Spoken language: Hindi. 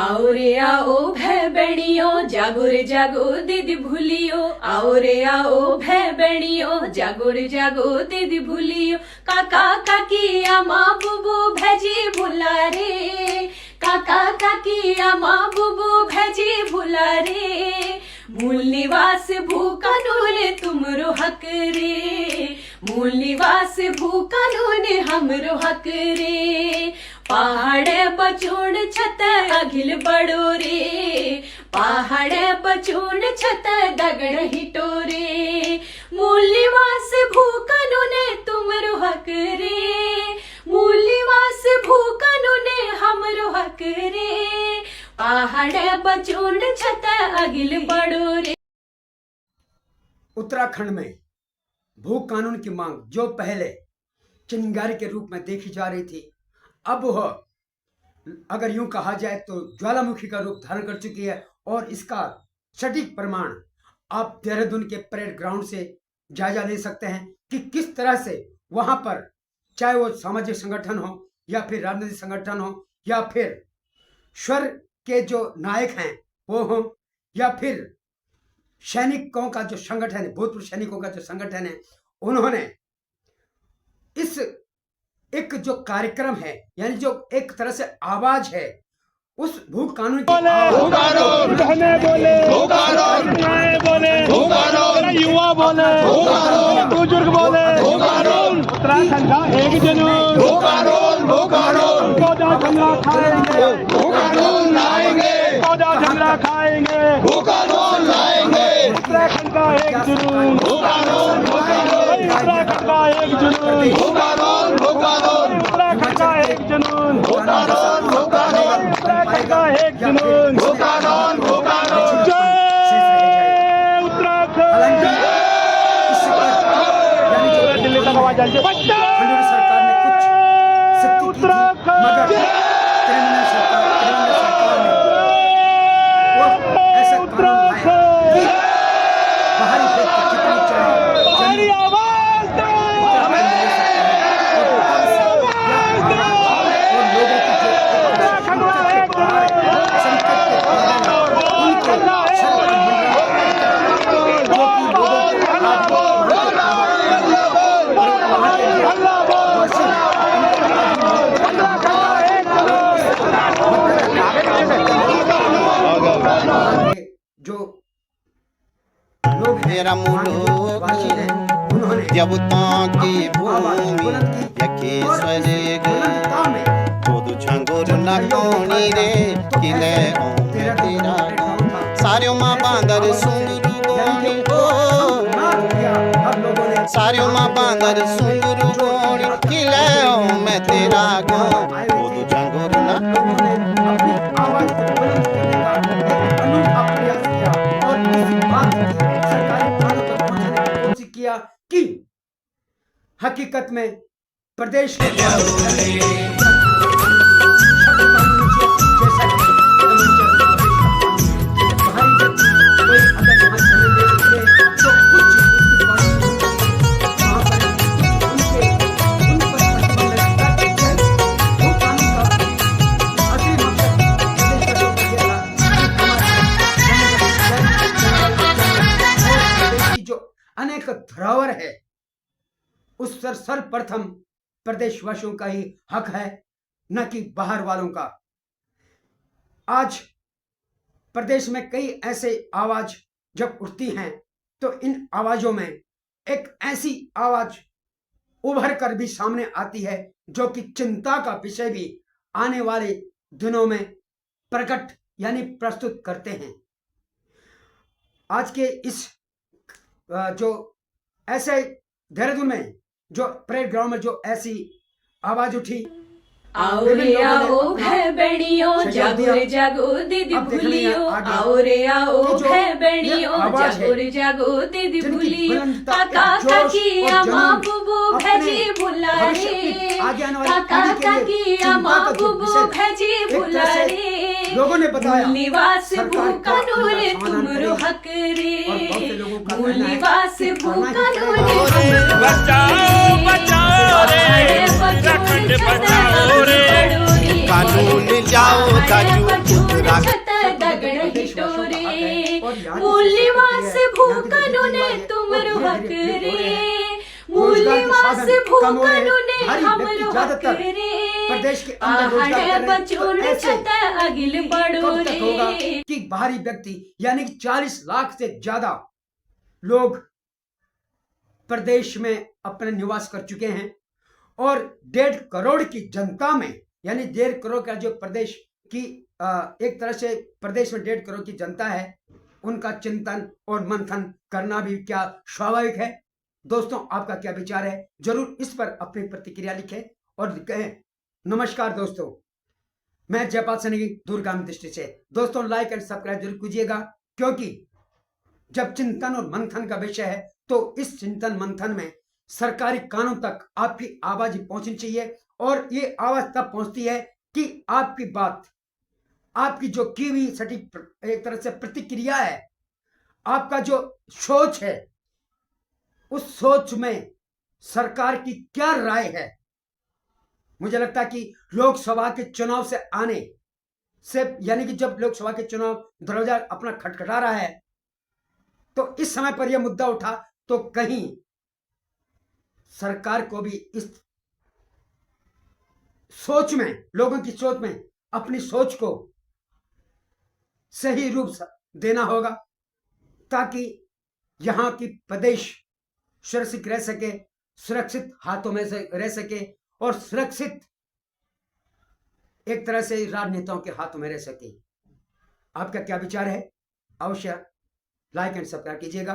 आओ रे आओ भै बहनियो जागो रे जागो दीदी भूलियो। आओ रे आओ भै बहनियो जागो रे जागो दीदी भूलियो। काका काकी अम्मा बुबू भैजी भूला रे। काका काकी अम्मा बुबू भैजी भूला रे। मूल निवास भू कानून तुमरो हक रे। मूल निवास भू कानून हमरो हक रे। पहाड़ बचून छत अघिल बड़ो रे। पहाड़ बचून छत दगड़ हिटो रे। मूल निवास भू कानून तुमरो हक रे। मूल निवास भू कानून हमरो हक रे। पहाड़ बचून छत अघिल बड़ो रे। उत्तराखंड में भू कानून की मांग जो पहले चिंगारी के रूप में देखी जा रही थी, अब वह अगर यूं कहा जाए तो ज्वालामुखी का रूप धारण कर चुकी है। और इसका सटीक प्रमाण आप देहरादून के परेड ग्राउंड से जायजा ले सकते हैं कि किस तरह से वहां पर, चाहे वो सामाजिक संगठन हो या फिर राजनीतिक संगठन हो या फिर स्वर के जो नायक हैं वो हो या फिर सैनिकों का जो संगठन है, भूतपूर्व सैनिकों का जो संगठन है, उन्होंने इस एक जो कार्यक्रम है, यानी जो एक तरह से आवाज है, उस भू कानून की युवा बोले, बुजुर्ग बोले, उत्तराखंड का एक जुनून, पौधा झंडा खाएंगे, पौधा झंडा खाएंगे, उत्तराखंड का एक जुनून, उत्तराखंड का एक जुनून, उत्तराखंड का एक जुनून, उत्तराखंड का एक जुनून। जय उत्तराखंड, दिल्ली तक आवाज आएगी। सरकार ने कुछ सख्ती की थी, मगर तेलंगाना सरकार ने वो ऐसा कानून लाया कि बाहरी व्यक्ति कितनी चाहे आवाज दो, जो लोग मेरा मुलुक देवताओं की भूमि यकेश्वर खुद छंगुर नकोनी रे किले तेरा सारियों माँ बांदर सुंगुरु गोनी हो, सारियों माँ बांदर सुंगुरु गोनी किले मैं तेरा गो खुद छंगुर नकोनी किया कि हकीकत में प्रदेश के अनेक धरोहर है, उस सर्वप्रथम प्रदेशवासियों का ही हक है, न कि बाहर वालों का। आज प्रदेश में कई ऐसे आवाज जब उठती हैं तो इन आवाजों में एक ऐसी आवाज उभर कर भी सामने आती है जो कि चिंता का विषय भी आने वाले दिनों में प्रकट यानी प्रस्तुत करते हैं। आज के इस जो ऐसे देहरादून में जो परेड ग्राउंड में जो ऐसी आवाज उठी, आओ रे आओ भै बहनियो जागो रे जागो दीदी भूलियो। आओ रे आओ भै बहनियो जागो रे जागो दीदी भूलियो। काका काकी अम्मा बुबू भैजी भूला रे। काका काकी अम्मा बुबू भैजी भूला रे। लोगों ने बताया निवास भू कानून तुमरो हक रे। मूल निवास भू कानून बचाओ बचाओ रे, उत्तराखंड बचाओ रे। कानून जाओ दाजू उत्तराखंड मूल्यवास भूखनु ने तुम रुहक रे, मूल्यवास भूखनु ने हम रुहक रे, प्रदेश के अंदर रोजगार आहड़े कर रहे हैं। बचून तो ऐसे छत अगिल बड़ो कब तक होगा रे। कि बाहरी व्यक्ति यानी कि 40 लाख से ज्यादा लोग प्रदेश में अपना निवास कर चुके हैं और 1.5 करोड़ की जनता में यानी 1.5 करोड़ का जो प्रदेश की एक तरह से प्रदेश में 1.5 करोड़ की जनता है, उनका चिंतन और मंथन करना भी क्या स्वाभाविक है। दोस्तों, आपका क्या विचार है, जरूर इस पर अपनी प्रतिक्रिया लिखें और कहें। नमस्कार दोस्तों, मैं जयपाल सनेगी दूरगामी दृष्टि से। दोस्तों, लाइक एंड सब्सक्राइब जरूर कीजिएगा, क्योंकि जब चिंतन और मंथन का विषय है तो इस चिंतन मंथन में सरकारी कानून तक आपकी आवाज पहुंचनी चाहिए। और ये आवाज तब पहुंचती है कि आपकी बात, आपकी जो की हुई सटीक एक तरह से प्रतिक्रिया है, आपका जो सोच है, उस सोच में सरकार की क्या राय है। मुझे लगता है कि लोकसभा के चुनाव से आने से यानी कि जब लोकसभा के चुनाव दरवाजा अपना खटखटा रहा है, तो इस समय पर यह मुद्दा उठा तो कहीं सरकार को भी इस सोच में, लोगों की सोच में अपनी सोच को सही रूप देना होगा, ताकि यहां की प्रदेश सुरक्षित रह सके, सुरक्षित हाथों में से रह सके और सुरक्षित एक तरह से राजनेताओं के हाथों में रह सके। आपका क्या विचार है, अवश्य लाइक एंड सब्सक्राइब कीजिएगा।